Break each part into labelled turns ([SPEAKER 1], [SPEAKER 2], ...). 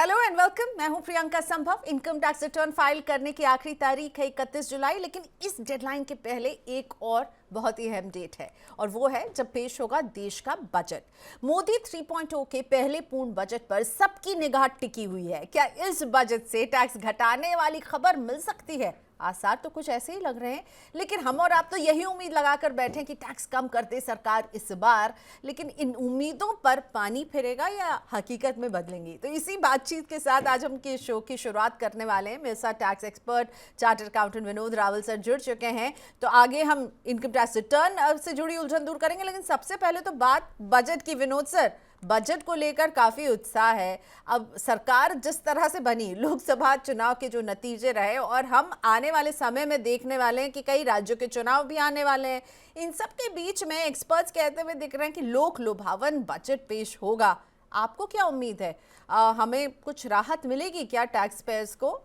[SPEAKER 1] Hello and welcome. मैं हूं प्रियंका संभव। इनकम टैक्स रिटर्न फाइल करने की आखिरी तारीख है 31 जुलाई, लेकिन इस डेडलाइन के पहले एक और बहुत ही अहम डेट है और वो है जब पेश होगा देश का बजट। मोदी 3.0 के पहले पूर्ण बजट पर सबकी निगाह टिकी हुई है। क्या इस बजट से टैक्स घटाने वाली खबर मिल सकती है? आसार तो कुछ ऐसे ही लग रहे हैं, लेकिन हम और आप तो यही उम्मीद लगाकर बैठे हैं कि टैक्स कम कर दे सरकार इस बार। लेकिन इन उम्मीदों पर पानी फिरेगा या हकीकत में बदलेंगी? तो इसी बातचीत के साथ आज हम के शो की शुरुआत करने वाले हैं। मेरे साथ tax expert chartered accountant Vinod Rawal sir जुड़ चुके हैं। तो आगे हम इनकम टैक्स रिटर्न से जुड़ी उलझन दूर करेंगे, लेकिन सबसे पहले तो बात बजट की। विनोद सर, बजट को लेकर काफी उत्साह है। अब सरकार जिस तरह से बनी, लोकसभा चुनाव के जो नतीजे रहे, और हम आने वाले समय में देखने वाले हैं कि कई राज्यों के चुनाव भी आने वाले हैं, इन सब के बीच में एक्सपर्ट्स कहते हुए दिख रहे हैं कि लोक लुभावन बजट पेश होगा। आपको क्या उम्मीद है? हमें कुछ राहत मिलेगी क्या टैक्स पेयर्स को?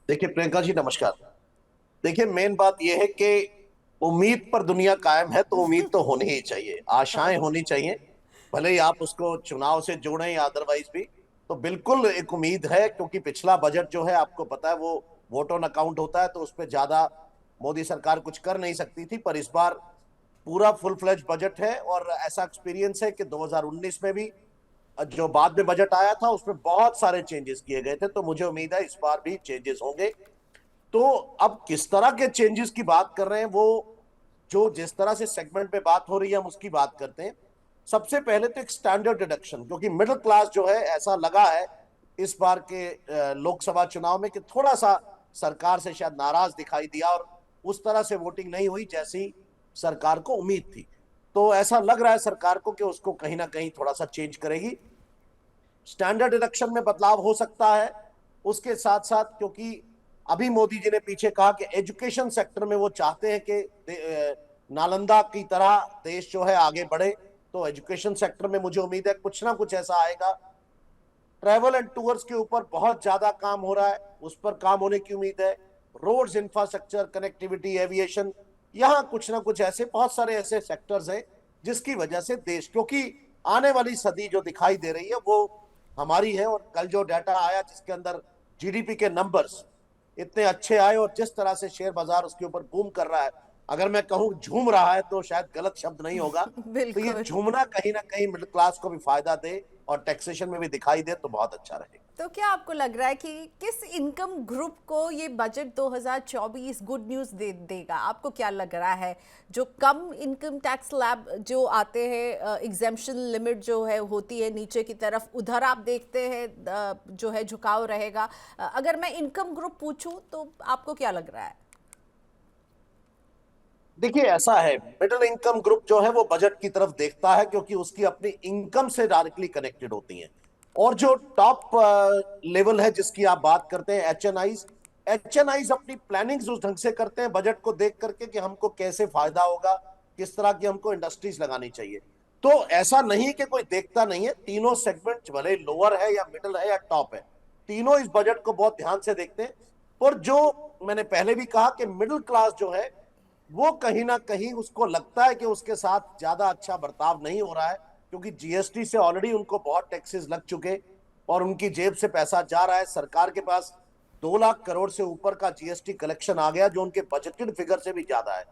[SPEAKER 2] देखिए प्रियंका जी, नमस्कार। देखिए, मेन बात यह है कि उम्मीद पर दुनिया कायम है, तो उम्मीद तो होनी ही चाहिए, आशाएं होनी चाहिए। भले ही आप उसको चुनाव से जोड़ें या अदरवाइज भी, तो बिल्कुल एक उम्मीद है। क्योंकि पिछला बजट जो है, आपको पता है, वो वोट ऑन अकाउंट होता है, तो उस पर ज्यादा मोदी सरकार कुछ कर नहीं सकती थी। पर इस बार पूरा फुल फ्लेज बजट है, और ऐसा एक्सपीरियंस है कि 2019 में भी जो बाद में बजट आया था उसमें बहुत सारे चेंजेस किए गए थे। तो मुझे उम्मीद है इस बार भी चेंजेस होंगे। तो अब किस तरह के चेंजेस की बात कर रहे हैं, वो जो जिस तरह से सेगमेंट में बात हो रही है हम उसकी बात करते हैं। सबसे पहले तो एक स्टैंडर्ड डिडक्शन, क्योंकि मिडिल क्लास जो है, ऐसा लगा है इस बार के लोकसभा चुनाव में कि थोड़ा सा सरकार से शायद नाराज दिखाई दिया, और उस तरह से वोटिंग नहीं हुई जैसी सरकार को उम्मीद थी। तो ऐसा लग रहा है सरकार को कि उसको कहीं ना कहीं थोड़ा सा चेंज करेगी। स्टैंडर्ड डिडक्शन में बदलाव हो सकता है। उसके साथ साथ, क्योंकि अभी मोदी जी ने पीछे कहा कि एजुकेशन सेक्टर में वो चाहते हैं कि नालंदा की तरह देश जो है आगे बढ़े, तो एजुकेशन सेक्टर में मुझे उम्मीद है कुछ ना कुछ ऐसा आएगा। ट्रैवल एंड टूर्स के ऊपर बहुत ज्यादा काम हो रहा है, उस पर काम होने की उम्मीद है। रोड्स, इंफ्रास्ट्रक्चर, कनेक्टिविटी, एविएशन, यहाँ कुछ ना कुछ ऐसे बहुत सारे ऐसे सेक्टर्स हैं जिसकी वजह से देश, क्योंकि आने वाली सदी जो दिखाई दे रही है वो हमारी है। और कल जो डाटा आया जिसके अंदर जीडीपी के नंबर्स इतने अच्छे आए, और जिस तरह से शेयर बाजार उसके ऊपर बूम कर रहा है, अगर मैं कहूं झूम रहा है तो शायद गलत शब्द नहीं होगा। तो ये
[SPEAKER 1] बिल्कुल।
[SPEAKER 2] झूमना कहीं ना कहीं मिडिल क्लास को भी फायदा दे और टैक्सेशन में भी दिखाई दे, तो बहुत अच्छा रहेगा।
[SPEAKER 1] तो क्या आपको लग रहा है कि किस इनकम ग्रुप को ये बजट 2024 गुड न्यूज़ देगा? आपको क्या लग रहा है? जो कम इनकम टैक्स स्लैब जो आते हैं, एग्जेम्पशन लिमिट जो है होती है नीचे की तरफ, उधर आप देखते हैं जो है झुकाव रहेगा? अगर मैं इनकम ग्रुप पूछूं तो आपको क्या लग रहा है?
[SPEAKER 2] देखिए, ऐसा है, मिडिल इनकम ग्रुप जो है वो बजट की तरफ देखता है, क्योंकि उसकी अपनी इनकम से डायरेक्टली कनेक्टेड होती हैं। और जो टॉप लेवल है जिसकी आप बात करते हैं, एच एन आईज अपनी प्लानिंग उस ढंग से करते हैं बजट को देख करके कि हमको कैसे फायदा होगा, किस तरह की हमको इंडस्ट्रीज लगानी चाहिए। तो ऐसा नहीं कि कोई देखता नहीं है, तीनों सेगमेंट भले लोअर है या मिडिल है या टॉप है, तीनों इस बजट को बहुत ध्यान से देखते हैं। और जो मैंने पहले भी कहा कि मिडिल क्लास जो है, वो कहीं ना कहीं उसको लगता है कि उसके साथ ज्यादा अच्छा बर्ताव नहीं हो रहा है, क्योंकि जीएसटी से ऑलरेडी उनको बहुत टैक्सेस लग चुके और उनकी जेब से पैसा जा रहा है। सरकार के पास 2 लाख करोड़ से ऊपर का जीएसटी कलेक्शन आ गया, जो उनके बजटेड फिगर से भी ज्यादा है।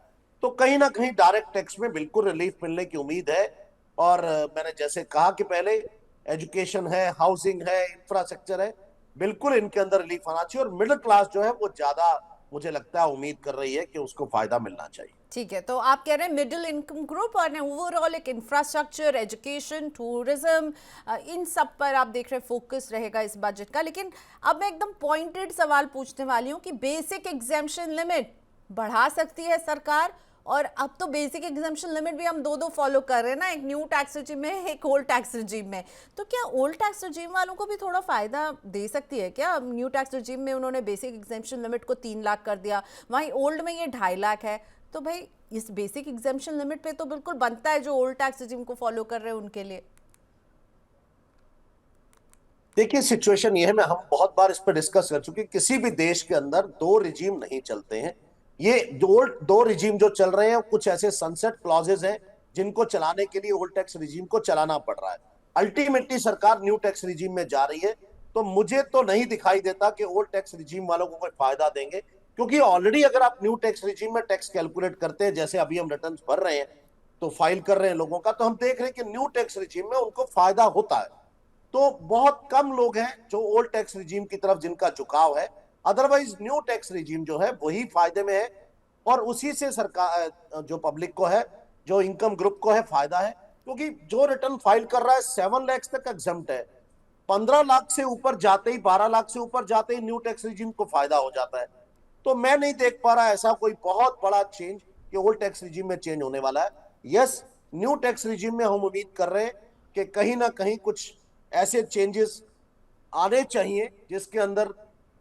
[SPEAKER 2] तो कहीं ना कहीं डायरेक्ट टैक्स में बिल्कुल रिलीफ मिलने की उम्मीद है। और मैंने जैसे कहा कि पहले, एजुकेशन है, हाउसिंग है, इंफ्रास्ट्रक्चर है, बिल्कुल इनके अंदर रिलीफ आना चाहिए। और मिडिल क्लास जो है वो ज्यादा, मुझे लगता है, उम्मीद कर रही है कि उसको फायदा मिलना चाहिए।
[SPEAKER 1] ठीक है, तो आप कह रहे हैं मिडिल इनकम ग्रुप और ओवरऑल एक इंफ्रास्ट्रक्चर, एजुकेशन, टूरिज्म, इन सब पर आप देख रहे हैं फोकस रहेगा इस बजट का। लेकिन अब मैं एकदम पॉइंटेड सवाल पूछने वाली हूँ कि बेसिक एग्जेम्पशन लिमिट बढ़ा सकती है सरकार? और अब तो बेसिक एग्जाम्पशन लिमिट भी हम दो दो फॉलो कर रहे हैं ना, एक न्यू टैक्स रिजीम में, एक ओल्ड टैक्स रिजीम में। तो क्या ओल्ड टैक्स रिजीम वालों को भी थोड़ा फायदा दे सकती है क्या? न्यू टैक्स रिजीम में उन्होंने बेसिक एग्जाम्पशन लिमिट को 3 लाख कर दिया, वहीं ओल्ड में ये 2.5 लाख है। तो भाई इस बेसिक एग्जाम्पशन लिमिट पे तो बिल्कुल बनता है जो ओल्ड टैक्स रिजीम को फॉलो कर रहे हैं उनके लिए।
[SPEAKER 2] देखिए, सिचुएशन ये है, मैं हम बहुत बार इस पर डिस्कस कर चुके हैं, किसी भी देश के अंदर दो रिजीम नहीं चलते हैं। ये दो रिजीम जो चल रहे हैं, कुछ ऐसे सनसेट क्लॉजेज हैं जिनको चलाने के लिए ओल्ड टैक्स रिजीम को चलाना पड़ रहा है। अल्टीमेटली सरकार न्यू टैक्स रिजीम में जा रही है, तो मुझे तो नहीं दिखाई देता कि ओल्ड टैक्स रिजीम वालों को कोई फायदा देंगे, क्योंकि ऑलरेडी अगर आप न्यू टैक्स रिजीम में टैक्स कैलकुलेट करते हैं, जैसे अभी हम रिटर्न भर रहे हैं तो फाइल कर रहे हैं लोगों का, तो हम देख रहे हैं कि न्यू टैक्स रिजीम में उनको फायदा होता है। तो बहुत कम लोग हैं जो ओल्ड टैक्स रिजीम की तरफ जिनका झुकाव है, अदरवाइज न्यू टैक्स रिजीम जो है वही फायदे में है, और उसी से सरकार जो पब्लिक को है, जो इनकम ग्रुप को है, फायदा है। क्योंकि जो रिटर्न फाइल कर रहा है 7 लाख तक एग्जम्प्ट है, 15 लाख से ऊपर जाते ही, 12 लाख से ऊपर जाते ही न्यू टैक्स रिजीम को फायदा हो जाता है। तो मैं नहीं देख पा रहा ऐसा कोई बहुत बड़ा चेंज कि ओल्ड टैक्स रिजीम में चेंज होने वाला है। यस, न्यू टैक्स रिजीम में हम उम्मीद कर रहे हैं कि कहीं ना कहीं कुछ ऐसे चेंजेस आने चाहिए जिसके अंदर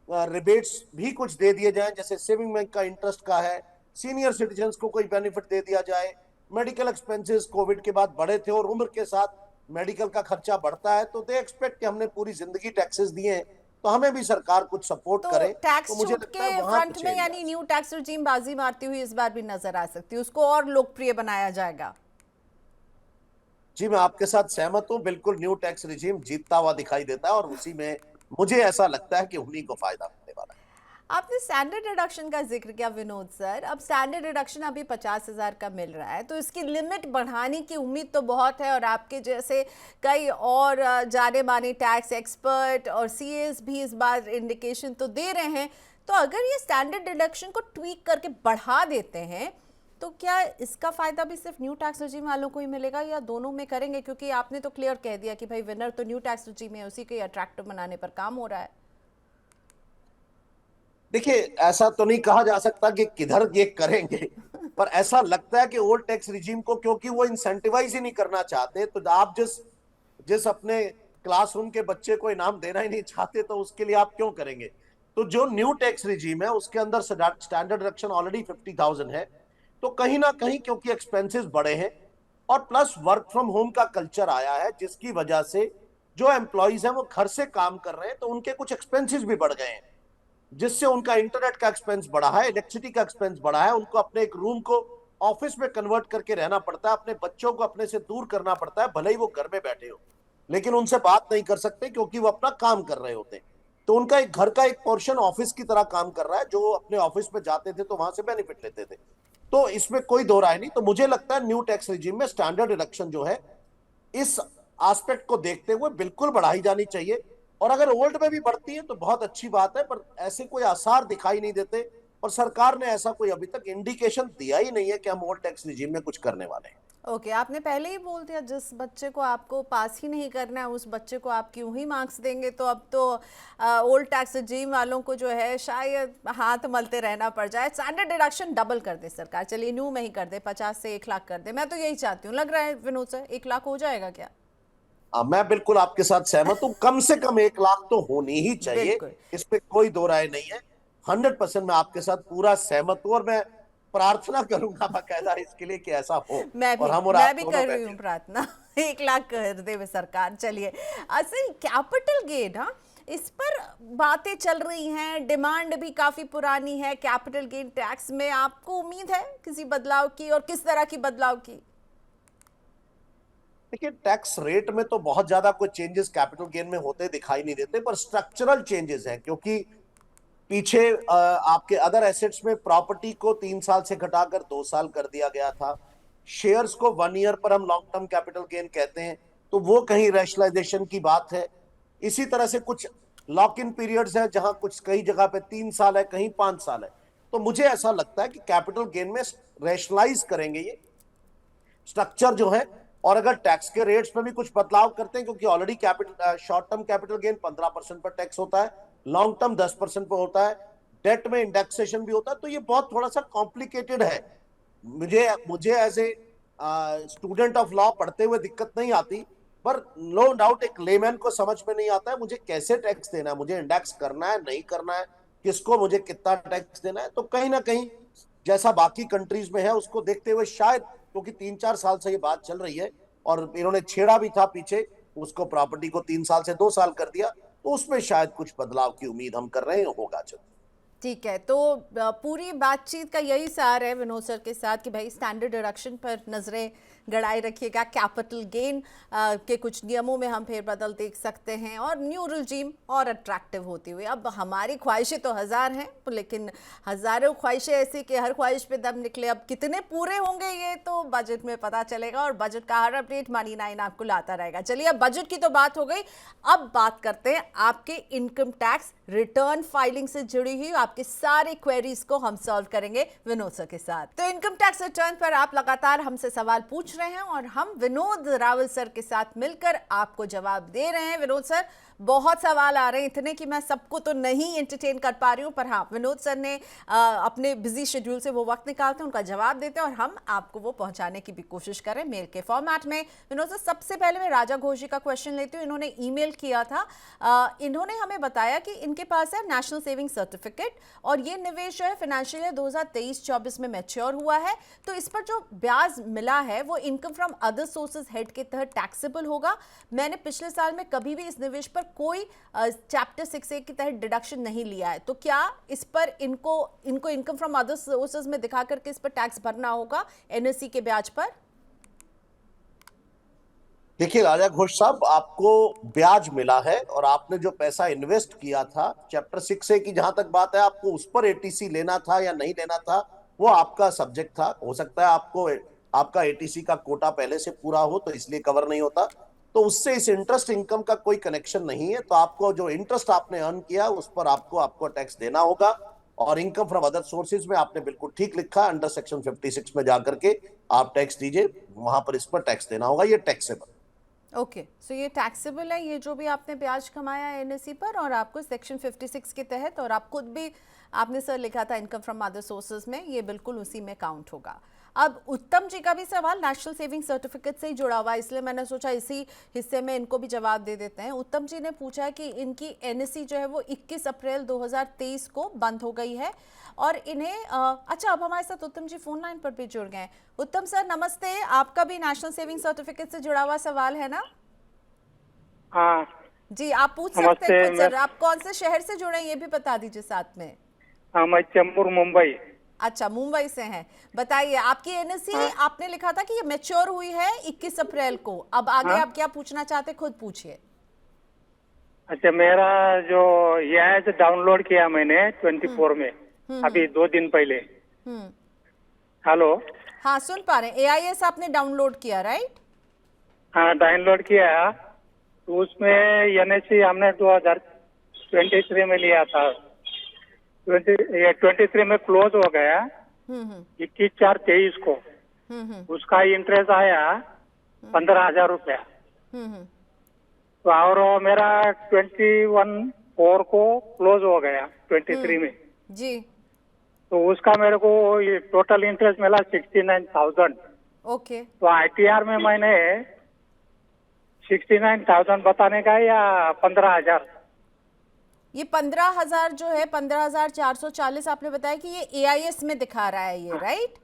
[SPEAKER 2] रिबेट्स भी कुछ दे दिए जाएं, जैसे सेविंग बैंक का इंटरेस्ट का है, सीनियर सिटीजन्स को कोई बेनिफिट दे दिया जाए। मेडिकल एक्सपेंसेस कोविड के बाद बढ़े थे और उम्र के साथ मेडिकल का खर्चा बढ़ता है, तो दे एक्सपेक्ट कि हमने पूरी जिंदगी टैक्सेस दिए हैं, तो हमें भी सरकार कुछ सपोर्ट
[SPEAKER 1] तो
[SPEAKER 2] करे।
[SPEAKER 1] टैक्स
[SPEAKER 2] तो मुझे
[SPEAKER 1] छूट
[SPEAKER 2] लगता
[SPEAKER 1] के
[SPEAKER 2] है वहां
[SPEAKER 1] फ्रंट
[SPEAKER 2] कुछ
[SPEAKER 1] में
[SPEAKER 2] change
[SPEAKER 1] यानी
[SPEAKER 2] आए।
[SPEAKER 1] न्यू टैक्स रिजीम बाजी मारती हुई इस बार भी नजर आ सकती है, उसको और लोकप्रिय बनाया जाएगा।
[SPEAKER 2] जी, मैं आपके साथ सहमत हूं, बिल्कुल न्यू टैक्स रिजीम जीतता हुआ दिखाई देता है, और उसी में मुझे ऐसा लगता है कि उन्हीं को फायदा मिलने वाला है।
[SPEAKER 1] आपने स्टैंडर्ड डिडक्शन का जिक्र किया विनोद सर। अब स्टैंडर्ड डिडक्शन अभी 50,000 का मिल रहा है, तो इसकी लिमिट बढ़ाने की उम्मीद तो बहुत है, और आपके जैसे कई और जाने माने टैक्स एक्सपर्ट और सीएस भी इस बार इंडिकेशन तो दे रहे हैं। तो अगर ये स्टैंडर्ड डिडक्शन को ट्वीक करके बढ़ा देते हैं, तो क्या इसका फायदा भी सिर्फ न्यू टैक्स रजीम वालों को ही मिलेगा, या दोनों में करेंगे? क्योंकि आपने तो क्लियर कह दिया कि भाई विनर तो न्यू टैक्स रजीम है, उसी के अट्रैक्टिव बनाने पर काम हो रहा है।
[SPEAKER 2] देखिए, ऐसा तो नहीं कहा जा सकता कि किधर ये करेंगे, पर ऐसा लगता है कि ओल्ड टैक्स रिजीम को, क्योंकि वो इंसेंटिवाइज ही नहीं करना चाहते, तो आप जिस जिस अपने क्लासरूम के बच्चे को इनाम देना ही नहीं चाहते, तो उसके लिए आप क्यों करेंगे? तो जो न्यू टैक्स रिजीम है उसके अंदर स्टैंडर्ड डिडक्शन ऑलरेडी 50,000 है, तो कहीं ना कहीं क्योंकि एक्सपेंसेस बढ़े हैं, और प्लस वर्क फ्रॉम होम का कल्चर आया है, जिसकी वजह से जो एम्प्लॉयज हैं वो घर से काम कर रहे हैं, तो उनके कुछ एक्सपेंसेस भी बढ़ गए हैं, जिससे उनका इंटरनेट का एक्सपेंस बढ़ा है, इलेक्ट्रिसिटी का एक्सपेंस बढ़ा है, उनको अपने एक रूम को ऑफिस में कन्वर्ट करके रहना पड़ता है, अपने बच्चों को अपने से दूर करना पड़ता है, भले ही वो घर में बैठे हो, लेकिन उनसे बात नहीं कर सकते क्योंकि वो अपना काम कर रहे होते हैं। तो उनका एक घर का एक पोर्शन ऑफिस की तरह काम कर रहा है, जो अपने ऑफिस में जाते थे तो वहां से बेनिफिट लेते थे। तो इसमें कोई दो राय नहीं। तो मुझे लगता है न्यू टैक्स रिजीम में स्टैंडर्ड डिडक्शन जो है, इस एस्पेक्ट को देखते हुए बिल्कुल बढ़ाई जानी चाहिए, और अगर ओल्ड में भी बढ़ती है तो बहुत अच्छी बात है, पर ऐसे कोई आसार दिखाई नहीं देते, और सरकार ने ऐसा कोई अभी तक इंडिकेशन दिया ही नहीं है कि हम ओल्ड टैक्स रिजीम में कुछ करने वाले हैं।
[SPEAKER 1] ओके, आपने पहले ही बोल दिया, जिस बच्चे को आपको पास ही नहीं करना है उस बच्चे को आप क्यों ही मार्क्स देंगे। तो अब तो ओल्ड टैक्स रिजीम वालों को जो है शायद हाथ मलते रहना पड़ जाए। स्टैंडर्ड डिडक्शन डबल कर दे सरकार, चलिए न्यू में ही कर दे, 50 से 1 लाख कर दे। मैं तो यही चाहती हूँ। लग रहा है विनोद सर 1 लाख हो जाएगा क्या?
[SPEAKER 2] मैं बिल्कुल आपके साथ सहमत हूं, कम से कम 1 लाख तो होनी ही चाहिए,
[SPEAKER 1] बिल्कुल।
[SPEAKER 2] इसमें कोई दो राय नहीं है। 100% मैं आपके साथ पूरा सहमत हूं, और मैं प्रार्थना करूंगा बाकायदा इसके लिए कि ऐसा हो, और हम और
[SPEAKER 1] मैं
[SPEAKER 2] आप
[SPEAKER 1] भी
[SPEAKER 2] दोनों
[SPEAKER 1] कर रही हूँ
[SPEAKER 2] बेनिफिट।
[SPEAKER 1] प्रार्थना। 1 लाख कर दे वे सरकार। चलिए, असल कैपिटल गेन, हाँ, इस पर बातें चल रही हैं, डिमांड भी काफी पुरानी है कैपिटल गेन टैक्स में। आपको उम्मीद है किसी बदलाव की, और किस तरह की बदलाव की?
[SPEAKER 2] देखिए, टैक्स रेट में तो बहुत ज्यादा कोई चेंजेस कैपिटल गेन में होते दिखाई नहीं देते, पर स्ट्रक्चरल चेंजेस हैं, क्योंकि पीछे आपके अदर एसेट्स में प्रॉपर्टी को 3 साल से घटाकर 2 साल कर दिया गया था, शेयर्स को 1 ईयर पर हम लॉन्ग टर्म कैपिटल गेन कहते हैं, तो वो कहीं रैशनलाइजेशन की बात है। इसी तरह से कुछ लॉक इन पीरियड्स हैं, जहां कुछ कई जगह पे 3 साल है, कहीं 5 साल है। तो मुझे ऐसा लगता है कि कैपिटल गेन में रैशनलाइज करेंगे ये स्ट्रक्चर जो है, और अगर टैक्स के रेट्स में भी कुछ बदलाव करते हैं, क्योंकि already capital short term capital gain 15% पर टैक्स होता है, लॉन्ग टर्म 10% पर होता है, डेट में इंडेक्सेशन भी होता है, तो ये बहुत थोड़ा सा कॉम्प्लिकेटेड है। मुझे मुझे as a student of law पढ़ते हुए दिक्कत नहीं आती, पर नो डाउट एक लेमैन को समझ में नहीं आता है मुझे कैसे टैक्स देना है, मुझे इंडेक्स करना है नहीं करना है, किसको मुझे कितना टैक्स देना है। तो कहीं ना कहीं जैसा बाकी कंट्रीज में है उसको देखते हुए शायद, क्योंकि 3-4 साल से ये बात चल रही है, और इन्होंने छेड़ा भी था पीछे उसको, प्रॉपर्टी को 3 साल से 2 साल कर दिया, तो उसमें शायद कुछ बदलाव की उम्मीद हम कर रहे हैं, होगा जब।
[SPEAKER 1] ठीक है, तो पूरी बातचीत का यही सार है विनोद सर के साथ कि भाई स्टैंडर्ड डिडक्शन पर नज़रें गड़ाए रखिएगा। कैपिटल गेन के कुछ नियमों में हम फेरबदल देख सकते हैं और न्यू रिजीम और अट्रैक्टिव होती हुई। अब हमारी ख्वाहिशें तो हजार हैं, लेकिन हजारों ख्वाहिशें ऐसी कि हर ख्वाहिश पे दम निकले। अब कितने पूरे होंगे ये तो बजट में पता चलेगा, और बजट का हर अपडेट मनी 9 आपको लाता रहेगा। चलिए, अब बजट की तो बात हो गई, अब बात करते हैं आपके इनकम टैक्स रिटर्न फाइलिंग से जुड़ी हुई आपके सारे क्वेरीज को हम सॉल्व करेंगे विनोद सर के साथ। तो इनकम टैक्स रिटर्न पर आप लगातार हमसे सवाल पूछ रहे हैं और हम विनोद रावल सर के साथ मिलकर आपको जवाब दे रहे हैं। विनोद सर, बहुत सवाल आ रहे हैं, इतने कि मैं सबको तो नहीं एंटरटेन कर पा रही हूँ, पर हाँ, विनोद सर ने अपने बिजी शेड्यूल से वो वक्त निकालते हैं, उनका जवाब देते हैं और हम आपको वो पहुंचाने की भी कोशिश करें मेल के फॉर्मेट में। विनोद सर, सबसे पहले मैं राजा घोषी का क्वेश्चन लेती हूँ। इन्होंने ईमेल किया था, इन्होंने हमें बताया कि इनके पास है नेशनल सेविंग सर्टिफिकेट और ये निवेश जो है फाइनेंशियल ईयर 2023-24 में मैच्योर हुआ है, तो इस पर जो ब्याज मिला है वो income from other sources head के तहत टैक्सेबल होगा। मैंने पिछले साल में कभी भी इस निवेश पर कोई चैप्टर 6A के तहत डिडक्शन नहीं लिया है, तो क्या इस पर इनको इनकम फ्रॉम अदर सोर्सेज में दिखा करके इस पर टैक्स भरना होगा एनएससी के ब्याज पर?
[SPEAKER 2] देखिए राजा घोष साहब, आपको ब्याज मिला है और आपने जो पैसा इन्वेस्ट किया था, चैप्टर 6A की जहां तक बात है, आपको उस पर एटीसी लेना था या नहीं लेना था, वो आपका सब्जेक्ट था। हो सकता है आपको आपका एटीसी का कोटा पहले से पूरा हो तो इसलिए कवर नहीं होता, तो उससे इस इंटरेस्ट इनकम का कोई कनेक्शन नहीं है। तो आपको जो इंटरेस्ट आपने अर्न किया उस पर आपको टैक्स देना होगा। और इनकम फ्रॉम अदर सोर्सेज में आपने बिल्कुल ठीक लिखा, अंडर सेक्शन 56 में जाकर के आप टैक्स दीजिए, वहां पर इस पर टैक्स देना होगा, ये टैक्सेबल।
[SPEAKER 1] ओके, सो ये टैक्सेबल है, ये जो भी आपने ब्याज कमाया है एनएससी पर, और आपको सेक्शन 56 के तहत, और आप खुद भी आपने सर लिखा था इनकम फ्रॉम अदर सोर्सेज में, ये बिल्कुल उसी में काउंट होगा। अब उत्तम जी का भी सवाल नेशनल सेविंग सर्टिफिकेट से ही जुड़ा हुआ है, इसलिए मैंने सोचा इसी हिस्से में इनको भी जवाब दे देते हैं। उत्तम जी ने पूछा कि इनकी एनएससी जो है वो 21 अप्रैल 2023 को बंद हो गई है और इन्हें अच्छा, अब हमारे साथ उत्तम जी फोन लाइन पर भी जुड़ गए हैं। उत्तम सर नमस्ते, आपका भी नेशनल सेविंग सर्टिफिकेट से जुड़ा हुआ सवाल है ना?
[SPEAKER 3] हाँ
[SPEAKER 1] जी, आप पूछ सकते हैं खुद सर। आप कौन से शहर से जुड़े हैं ये भी बता दीजिए साथ में।
[SPEAKER 3] हाँ, मैं चेंबूर मुंबई।
[SPEAKER 1] अच्छा, मुंबई से हैं, बताइए। आपकी एनएससी आपने लिखा था कि ये मैच्योर हुई है 21 अप्रैल को, अब आगे आप क्या पूछना चाहते खुद पूछिए।
[SPEAKER 3] अच्छा, मेरा जो ये डाउनलोड किया मैंने 24 में, अभी 2 दिन पहले। हेलो,
[SPEAKER 1] हाँ सुन पा रहे हैं। एआईएस आपने डाउनलोड किया, राइट?
[SPEAKER 3] हाँ, डाउनलोड किया, तो उसमें एनएससी हमने 2023 में लिया था, 23 में क्लोज हो गया, 21/4/23 को। उसका इंटरेस्ट आया 15,000 रुपया। तो और मेरा 21/4 को क्लोज हो गया 23 में
[SPEAKER 1] जी।
[SPEAKER 3] तो उसका मेरे को ये टोटल इंटरेस्ट मिला 69,000।
[SPEAKER 1] ओके,
[SPEAKER 3] तो आईटीआर में मैंने 69,000 बताने का या 15,000?
[SPEAKER 1] ये 15,000 जो है 15,440 आपने बताया कि ये एआईएस में दिखा रहा है ये, राइट?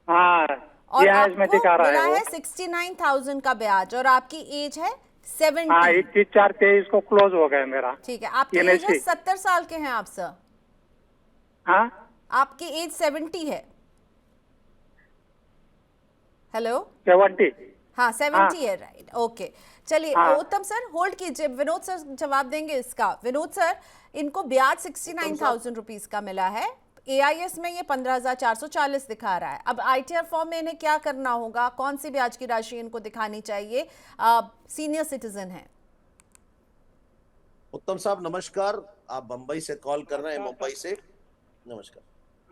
[SPEAKER 3] हाँ,
[SPEAKER 1] और
[SPEAKER 3] में दिखा
[SPEAKER 1] आपको
[SPEAKER 3] रहा
[SPEAKER 1] मिला
[SPEAKER 3] है
[SPEAKER 1] है 69,000 का ब्याज और आपकी एज है 70।
[SPEAKER 3] हाँ, 21/4/23 को क्लोज हो गया मेरा।
[SPEAKER 1] ठीक है, आपकी एज है 70 साल के हैं आप सर?
[SPEAKER 3] हाँ,
[SPEAKER 1] आपकी एज 70 है? हेलो,
[SPEAKER 3] 70।
[SPEAKER 1] हाँ 70 है, राइट? ओके, चलिए उत्तम सर होल्ड कीजिए, विनोद सर जवाब देंगे इसका। विनोद सर, इनको ब्याज 69,000 रुपीज का मिला है, एआईएस में ये 15,440 दिखा रहा है। अब आईटीआर फॉर्म में इन्हें क्या करना होगा, कौन सी ब्याज की राशि इनको दिखानी चाहिए? सीनियर सिटीजन है।
[SPEAKER 2] उत्तम साहब नमस्कार, आप मुंबई से कॉल कर रहे हैं, मुंबई से। नमस्कार।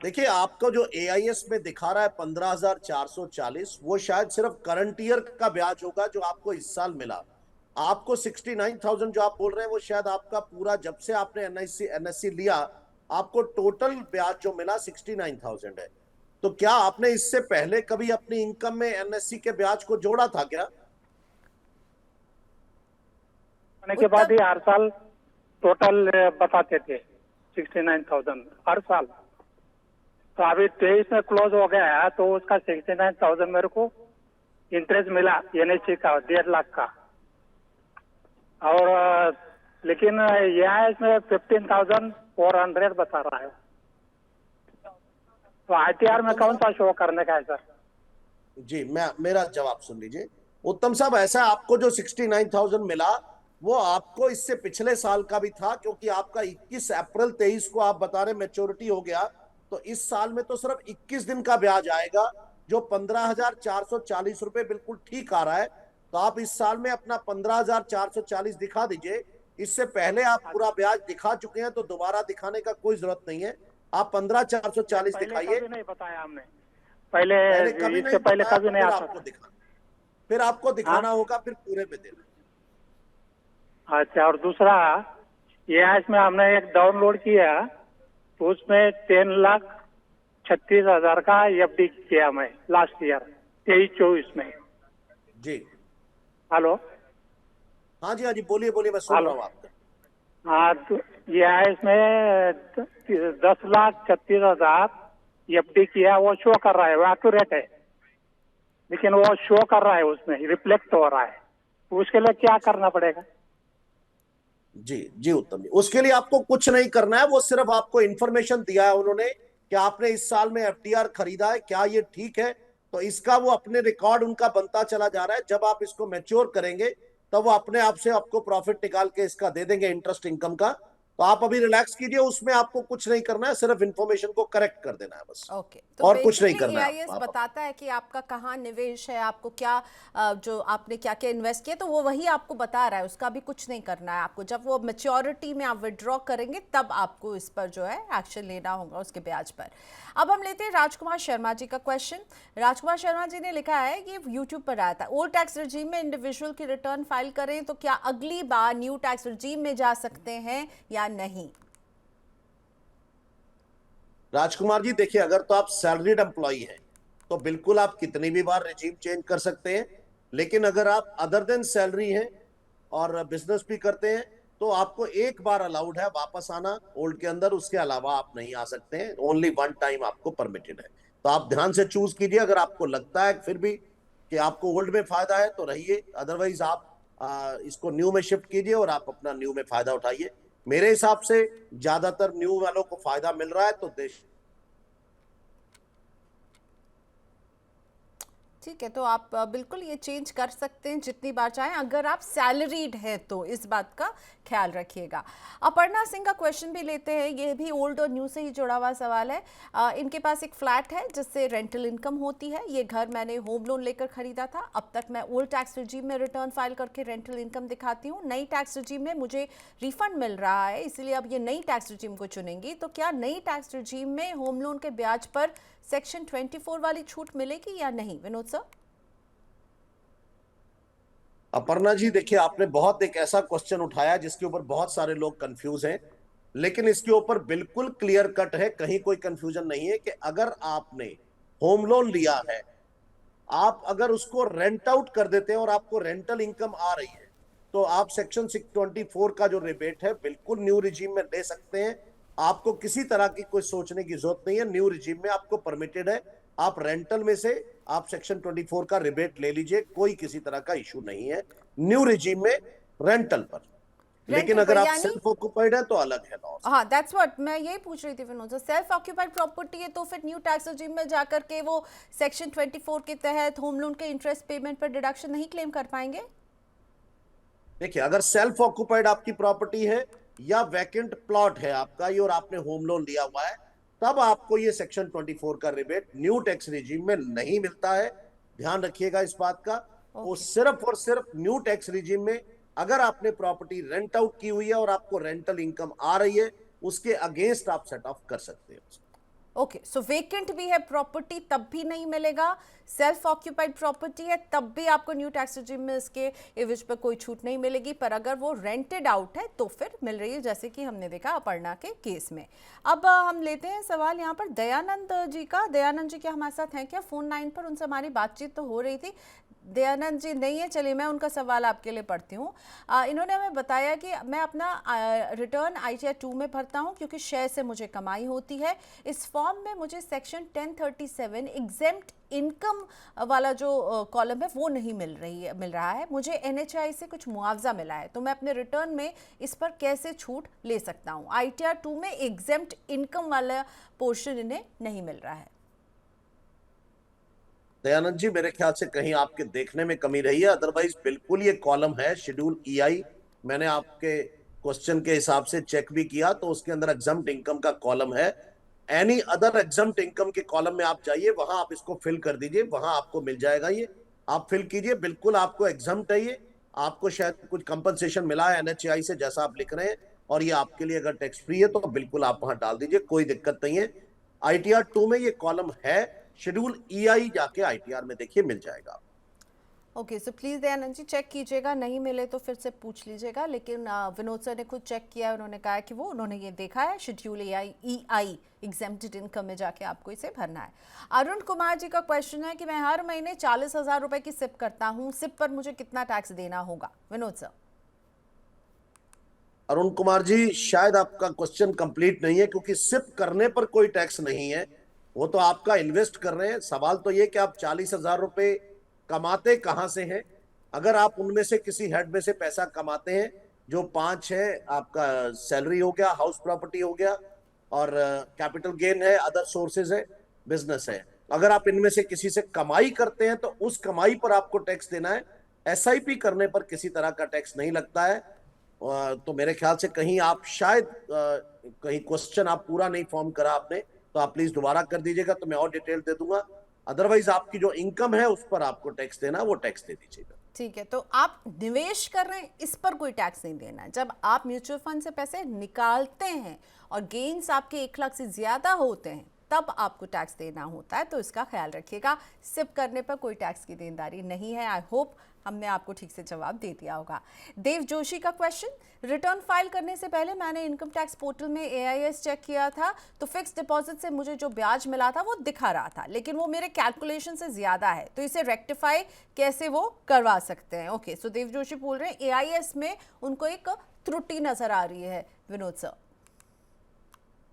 [SPEAKER 2] देखिए, आपको जो एआईएस में दिखा रहा है 15,440, वो शायद सिर्फ करंट ईयर का ब्याज होगा जो आपको इस साल मिला। आपको 69,000 जो आप बोल रहे हैं वो शायद आपका पूरा, जब से आपने एनएससी लिया, आपको टोटल ब्याज जो मिला 69,000 है। तो क्या आपने इससे पहले कभी अपनी इनकम में एनएससी के ब्याज को जोड़ा था क्या?
[SPEAKER 3] होने के बाद ही हर साल टोटल बताते थे 69,000 हर साल। तो अभी 23 में क्लोज हो गया है, तो उसका 69,000 मेरे को इंटरेस्ट मिला एनएससी का 1.5 लाख का। और लेकिन यहाँ इसमें 15,400 बता रहा है। तो आईटीआर में कौन सा शो करने का है सर?
[SPEAKER 2] जी, मैं मेरा जवाब सुन लीजिए उत्तम साहब। ऐसा आपको जो 69,000 मिला वो आपको इससे पिछले साल का भी था, क्योंकि आपका 21 अप्रैल 23 को आप बता रहे मैच्योरिटी हो गया, तो इस साल में तो सिर्फ 21 दिन का ब्याज आएगा, जो 15,440 रुपए बिल्कुल ठीक आ रहा है। तो आप इस साल में अपना 15,440 दिखा दीजिए। इससे पहले आप पूरा ब्याज दिखा चुके हैं, तो दोबारा दिखाने का कोई जरूरत नहीं है। आप 15,440
[SPEAKER 3] पहले
[SPEAKER 2] दिखाइए।
[SPEAKER 3] कभी नहीं बताया हमने, पहले
[SPEAKER 2] पहले कभी
[SPEAKER 3] इससे
[SPEAKER 2] नहीं
[SPEAKER 3] पहले
[SPEAKER 2] बताया,
[SPEAKER 3] कभी नहीं
[SPEAKER 2] फिर
[SPEAKER 3] आता
[SPEAKER 2] आपको
[SPEAKER 3] था।
[SPEAKER 2] दिखाना, फिर आपको
[SPEAKER 3] हाँ,
[SPEAKER 2] दिखाना होगा, फिर पूरे पे देना।
[SPEAKER 3] अच्छा। और दूसरा, ये इसमें हमने एक डाउनलोड किया, तो उसमें 10,36,000 का FD किया मैं लास्ट ईयर 23-24 में।
[SPEAKER 2] जी
[SPEAKER 3] हेलो
[SPEAKER 2] हाँ जी, हाँ जी, बोलिए बोलिए, मैं सुन रहा
[SPEAKER 3] हेलो।
[SPEAKER 2] हूँ आपका।
[SPEAKER 3] हाँ, तो ये है इसमें 10,36,000 FD किया, वो शो कर रहा है, वो एक्यूरेट है, लेकिन वो शो कर रहा है, उसमें रिफ्लेक्ट हो रहा है। तो उसके लिए क्या करना पड़ेगा?
[SPEAKER 2] जी जी उत्तम जी, उसके लिए आपको कुछ नहीं करना है, वो सिर्फ आपको इंफॉर्मेशन दिया है उन्होंने कि आपने इस साल में FDR खरीदा है, क्या ये ठीक है। तो इसका वो अपने रिकॉर्ड उनका बनता चला जा रहा है। जब आप इसको मैच्योर करेंगे तब वो अपने आप से आपको प्रॉफिट निकाल के इसका दे देंगे, इंटरेस्ट इनकम का। तो आप अभी रिलैक्स कीजिए, उसमें आपको कुछ नहीं करना है, सिर्फ इंफॉर्मेशन को करेक्ट कर देना है बस,
[SPEAKER 1] ओके, तो
[SPEAKER 2] और कुछ नहीं
[SPEAKER 1] बेसिकली
[SPEAKER 2] करना है
[SPEAKER 1] एआईएस
[SPEAKER 2] आप।
[SPEAKER 1] बताता है कि आपका कहाँ निवेश है, आपको क्या जो आपने क्या क्या इन्वेस्ट किया, तो वो वही आपको बता रहा है, उसका भी कुछ नहीं करना है आपको। जब वो मैच्योरिटी में आप विड्रॉ करेंगे तब आपको इस पर जो है एक्शन लेना होगा, उसके ब्याज पर। अब हम लेते हैं राजकुमार शर्मा जी का क्वेश्चन। राजकुमार शर्मा जी ने लिखा है, ये यूट्यूब पर आया था, ओल्ड टैक्स रजीम में इंडिविजुअल की रिटर्न फाइल करें तो क्या अगली बार न्यू टैक्स रजीम में जा सकते हैं या नहीं?
[SPEAKER 2] राजकुमार जी देखिए, अगर तो आप सैलरीड एम्प्लॉई हैं तो बिल्कुल आप कितनी भी बार रिजीम चेंज कर सकते हैं। लेकिन अगर आप अदर देन सैलरी हैं और बिजनेस भी करते हैं तो आपको एक बार अलाउड है वापस आना ओल्ड के अंदर, उसके अलावा आप नहीं आ सकते हैं। ओनली वन टाइम आपको परमिटेड है। तो आप ध्यान से चूज कीजिए। अगर आपको लगता है फिर भी कि आपको ओल्ड में फायदा है तो रहिए, अदरवाइज आप इसको न्यू में शिफ्ट कीजिए और आप अपना न्यू में फायदा उठाइए। मेरे हिसाब से ज्यादातर न्यू वालों को फायदा मिल रहा है, तो देश।
[SPEAKER 1] ठीक है, तो आप बिल्कुल ये चेंज कर सकते हैं जितनी बार चाहें, अगर आप सैलरीड हैं तो इस बात का ख्याल रखिएगा। अपर्णा सिंह का क्वेश्चन भी लेते हैं, ये भी ओल्ड और न्यू से ही जुड़ा हुआ सवाल है। इनके पास एक फ्लैट है जिससे रेंटल इनकम होती है। ये घर मैंने होम लोन लेकर खरीदा था। अब तक मैं ओल्ड टैक्स रिजीम में रिटर्न फाइल करके रेंटल इनकम दिखाती हूँ। नई टैक्स रिजीम में मुझे रिफंड मिल रहा है, इसलिए अब ये नई टैक्स रिजीम को चुनेंगी। तो क्या नई टैक्स रिजीम में होम लोन के ब्याज पर सेक्शन 24 वाली छूट मिलेगी या नहीं? विनोद सर।
[SPEAKER 2] अपर्णा जी देखिए, आपने बहुत एक ऐसा क्वेश्चन उठाया जिसके ऊपर बहुत सारे लोग कंफ्यूज हैं, लेकिन इसके ऊपर बिल्कुल क्लियर कट है, कहीं कोई कंफ्यूजन नहीं है कि अगर आपने होम लोन लिया है, आप अगर उसको रेंट आउट कर देते हैं और आपको रेंटल इनकम आ रही है, तो आप सेक्शन 624 का जो रिबेट है बिल्कुल न्यू रिजीम में ले सकते हैं। आपको किसी तरह की कोई सोचने की जरूरत नहीं है, न्यू रिजीम में आपको परमिटेड है। आप रेंटल में से आप सेक्शन 24 का रिबेट ले लीजिए, कोई किसी तरह का इशू नहीं है न्यू रिजीम में रेंटल पर। लेकिन
[SPEAKER 1] रेंटल
[SPEAKER 2] अगर
[SPEAKER 1] पर
[SPEAKER 2] आप
[SPEAKER 1] यानी,
[SPEAKER 2] सेल्फ ऑक्युपाइड है तो अलग है लॉ।
[SPEAKER 1] हाँ दैट्स व्हाट मैं यही पूछ रही थी Vinod sir, self occupied property है तो फिर न्यू टैक्स रेजिम में जाकर के वो सेक्शन 24 के तहत होम लोन के इंटरेस्ट पेमेंट पर डिडक्शन नहीं क्लेम कर पाएंगे?
[SPEAKER 2] देखिए, अगर सेल्फ ऑक्युपाइड आपकी प्रॉपर्टी है या वैकेंट प्लॉट है आपका ये और आपने होम लोन लिया हुआ है, तब आपको ये सेक्शन 24 का रिबेट न्यू टैक्स रिजीम में नहीं मिलता है। ध्यान रखिएगा इस बात का। वो
[SPEAKER 1] ओके,
[SPEAKER 2] सिर्फ और सिर्फ न्यू टैक्स रिजीम में अगर आपने प्रॉपर्टी रेंट आउट की हुई है और आपको रेंटल इनकम आ रही है, उसके अगेंस्ट आप सेट ऑफ कर सकते हैं।
[SPEAKER 1] ओके, सो वेकेंट भी है प्रॉपर्टी तब भी नहीं मिलेगा, सेल्फ ऑक्यूपाइड प्रॉपर्टी है तब भी आपको न्यू टैक्स रेजिम में इसके एवज पर कोई छूट नहीं मिलेगी, पर अगर वो रेंटेड आउट है तो फिर मिल रही है, जैसे कि हमने देखा अपर्णा के केस में। अब हम लेते हैं सवाल यहाँ पर दयानंद जी का। दयानंद जी क्या हमारे साथ हैं क्या फोन लाइन पर? उनसे हमारी बातचीत तो हो रही थी। दयानंद जी नहीं है, चलिए मैं उनका सवाल आपके लिए पढ़ती हूँ। इन्होंने हमें बताया कि मैं अपना रिटर्न ITR 2 में भरता हूँ क्योंकि शेयर से मुझे कमाई होती है। इस फॉर्म में मुझे सेक्शन 1037 एग्जेम्प्ट इनकम वाला जो कॉलम है वो नहीं मिल रहा है। मुझे NHI से कुछ मुआवजा मिला है, तो मैं अपने रिटर्न में इस पर कैसे छूट ले सकता हूँ? ITR 2 में एग्जेम्प्ट इनकम वाला पोर्शन इन्हें नहीं मिल रहा है।
[SPEAKER 2] दयानंद जी, मेरे ख्याल से कहीं आपके देखने में कमी रही है, अदरवाइज बिल्कुल ये कॉलम है शेड्यूल ईआई। मैंने आपके क्वेश्चन के हिसाब से चेक भी किया तो उसके अंदर एग्जम्प्ट इनकम का कॉलम है। एनी अदर एग्जम्प्ट इनकम के कॉलम में आप जाइए, वहां आप इसको फिल कर दीजिए, वहां आपको मिल जाएगा। ये आप फिल कीजिए, बिल्कुल आपको एग्जम्प्ट है ये। आपको शायद कुछ कंपनसेशन मिला है एनएचएआई से, जैसा आप लिख रहे हैं, और ये आपके लिए अगर टैक्स फ्री है तो बिल्कुल आप वहां डाल दीजिए, कोई दिक्कत नहीं है। आईटीआर 2 में ये कॉलम है, शेड्यूल ईआई जाके आईटीआर में देखिए मिल जाएगा।
[SPEAKER 1] Okay, so please Dayanand ji check कीजिएगा, नहीं मिले तो फिर से पूछ लीजिएगा। लेकिन विनोद सर ने खुद चेक किया है, उन्होंने कहा कि वो उन्होंने ये देखा है शेड्यूल ईआई एग्जेम्प्टेड इनकम में जाके आपको इसे भरना है। अरुण कुमार जी का क्वेश्चन है कि मैं हर महीने 40,000 रुपए की सिप करता हूँ, सिप पर मुझे कितना टैक्स देना होगा? विनोद सर।
[SPEAKER 2] अरुण कुमार जी, शायद आपका क्वेश्चन कंप्लीट नहीं है, क्योंकि सिप करने पर कोई टैक्स नहीं है, वो तो आपका इन्वेस्ट कर रहे हैं। सवाल तो ये कि आप 40,000 रुपए कमाते कहां से हैं। अगर आप उनमें से किसी हेड में से पैसा कमाते हैं, जो 5 है, आपका सैलरी हो गया, हाउस प्रॉपर्टी हो गया, और कैपिटल गेन है, अदर सोर्सेज है, बिजनेस है, अगर आप इनमें से किसी से कमाई करते हैं तो उस कमाई पर आपको टैक्स देना है। एसआईपी करने पर किसी तरह का टैक्स नहीं लगता है। तो मेरे ख्याल से कहीं आप शायद कहीं क्वेश्चन आप पूरा नहीं फॉर्म करा आपने, तो आप प्लीज दोबारा कर दीजिएगा, तो मैं और डिटेल दे दूंगा। अदरवाइज आपकी जो इनकम है उस पर आपको टैक्स देना, वो टैक्स दे दीजिएगा।
[SPEAKER 1] ठीक है, तो आप निवेश कर रहे हैं, इस पर कोई टैक्स नहीं देना है। जब आप म्यूचुअल फंड से पैसे निकालते हैं और गेन्स आपके 1 लाख से ज्यादा होते हैं, तब आपको टैक्स देना होता है, तो इसका ख्याल रखिएगा। सिप करने पर कोई टैक्स की देनदारी नहीं है। आई होप हमने आपको ठीक से जवाब दे दिया होगा। देव जोशी का क्वेश्चन, रिटर्न फाइल करने से पहले मैंने इनकम टैक्स पोर्टल में एआईएस चेक किया था, तो फिक्स डिपॉजिट से मुझे जो ब्याज मिला था वो दिखा रहा था, लेकिन वो मेरे कैलकुलेशन से ज्यादा है, तो इसे रेक्टिफाई कैसे वो करवा सकते हैं? ओके, सो देव जोशी बोल रहे हैं एआईएस में उनको एक त्रुटि नजर आ रही है। विनोद सर।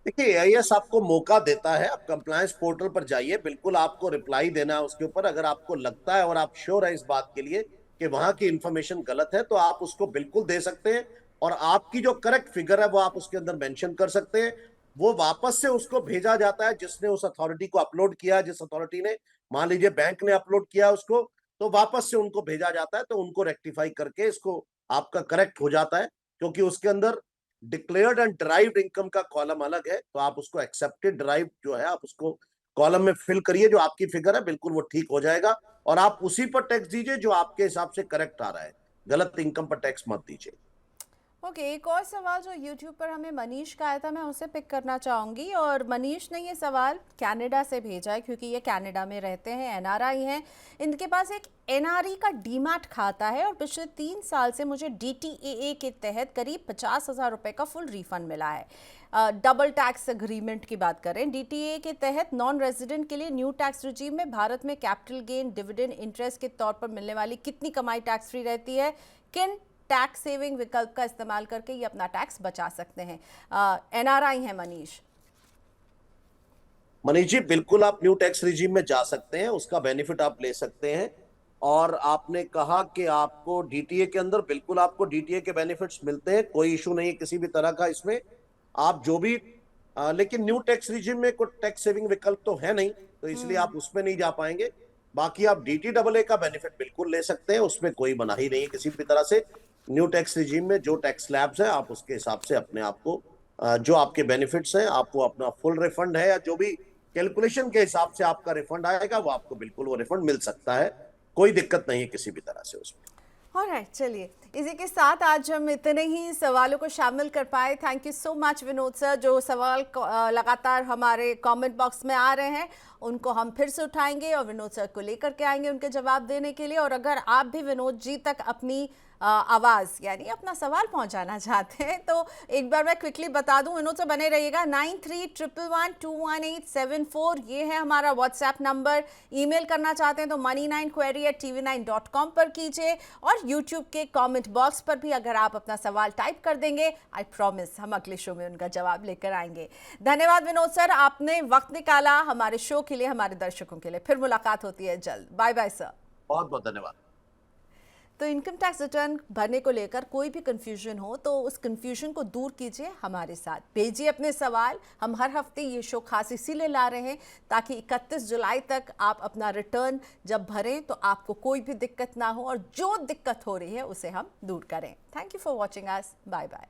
[SPEAKER 2] देखिए, एआईएस आपको मौका देता है, आप कंप्लायंस पोर्टल पर जाइए, बिल्कुल आपको रिप्लाई देना है उसके ऊपर। अगर आपको लगता है और आप श्योर है इस बात के लिए कि वहां की इंफॉर्मेशन गलत है, तो आप उसको बिल्कुल दे सकते हैं, और आपकी जो करेक्ट फिगर है वो आप उसके अंदर मेंशन कर सकते हैं। वो वापस से उसको भेजा जाता है जिसने उस अथॉरिटी को अपलोड किया, जिस अथॉरिटी ने, मान लीजिए बैंक ने अपलोड किया उसको, तो वापस से उनको भेजा जाता है, तो उनको रेक्टिफाई करके इसको आपका करेक्ट हो जाता है। क्योंकि उसके अंदर डिक्लेयर्ड एंड ड्राइव्ड इनकम का कॉलम अलग है, तो आप उसको एक्सेप्टेड ड्राइव जो है आप उसको कॉलम में फिल करिए, जो आपकी फिगर है बिल्कुल वो ठीक हो जाएगा, और आप उसी पर टैक्स दीजिए जो आपके हिसाब से करेक्ट आ रहा है। गलत इनकम पर टैक्स मत दीजिए।
[SPEAKER 1] ओके, एक और सवाल जो YouTube पर हमें मनीष का आया था, मैं उसे पिक करना चाहूँगी। और मनीष ने ये सवाल कनाडा से भेजा है, क्योंकि ये कनाडा में रहते हैं, एनआरआई हैं। इनके पास एक एनआरई का डीमैट खाता है और पिछले 3 साल से मुझे डीटीएए के तहत करीब 50,000 रुपये का फुल रिफंड मिला है। डबल टैक्स एग्रीमेंट की बात करें, डीटीए के तहत नॉन रेजिडेंट के लिए न्यू टैक्स रिजीम में भारत में कैपिटल गेन, डिविडेंड, इंटरेस्ट के तौर पर मिलने वाली कितनी कमाई टैक्स फ्री रहती है? किन टैक्स सेविंग विकल्प का इस्तेमाल करके ये अपना टैक्स बचा सकते हैं? एनआरआई है मनीष।
[SPEAKER 2] मनीष जी, बिल्कुल आप न्यू टैक्स रिजीम में जा सकते हैं, उसका बेनिफिट आप ले सकते हैं। और आपने कहा कि आपको डीटीए के अंदर, बिल्कुल आपको डीटीए के बेनिफिट्स मिलते हैं, कोई इशू नहीं है किसी भी तरह का इसमें। आप जो भी लेकिन न्यू टैक्स रिजीम में कोई टैक्स सेविंग विकल्प तो है नहीं, तो इसलिए आप उसमें नहीं जा पाएंगे। बाकी आप डीटीडबलए का बेनिफिट बिल्कुल ले सकते हैं, उसमें कोई मनाही नहीं है किसी भी तरह से। न्यू टैक्स रिजीम में जो टैक्स स्लैब्स है, आप उसके हिसाब से अपने आप को जो आपके बेनिफिट्स हैं, आपको अपना फुल रिफंड है या जो भी कैलकुलेशन के हिसाब से आपका रिफंड आएगा, वो आपको बिल्कुल वो रिफंड मिल सकता है, कोई दिक्कत नहीं है किसी भी तरह से उसमें।
[SPEAKER 1] ऑलराइट, चलिए इसी के साथ आज हम इतने ही सवालों को शामिल कर पाए। Thank you so much Vinod sir. जो सवाल लगातार हमारे कमेंट बॉक्स में आ रहे हैं उनको हम फिर से उठाएंगे और विनोद सर को लेकर के आएंगे उनके जवाब देने के लिए। और अगर आप भी विनोद जी तक अपनी आवाज़ यानी अपना सवाल पहुंचाना चाहते हैं तो एक बार मैं क्विकली बता दूं, विनोद से बने रहिएगा। 9311211874 ये है हमारा व्हाट्सएप नंबर। ईमेल करना चाहते हैं तो money9query@tv9.com पर कीजिए, और यूट्यूब के कमेंट बॉक्स पर भी अगर आप अपना सवाल टाइप कर देंगे, आई प्रॉमिस हम अगले शो में उनका जवाब लेकर आएंगे। धन्यवाद विनोद सर, आपने वक्त निकाला हमारे शो के लिए, हमारे दर्शकों के लिए। फिर मुलाकात होती है जल्द। Bye bye sir.
[SPEAKER 2] बहुत बहुत धन्यवाद।
[SPEAKER 1] तो इनकम टैक्स रिटर्न भरने को लेकर कोई भी कंफ्यूजन हो तो उस कंफ्यूजन को दूर कीजिए हमारे साथ, भेजिए अपने सवाल। हम हर हफ्ते ये शो खास इसीलिए ला रहे हैं ताकि 31 जुलाई तक आप अपना रिटर्न जब भरें तो आपको कोई भी दिक्कत ना हो और जो दिक्कत हो रही है उसे हम दूर करें। Thank you for watching us. Bye bye.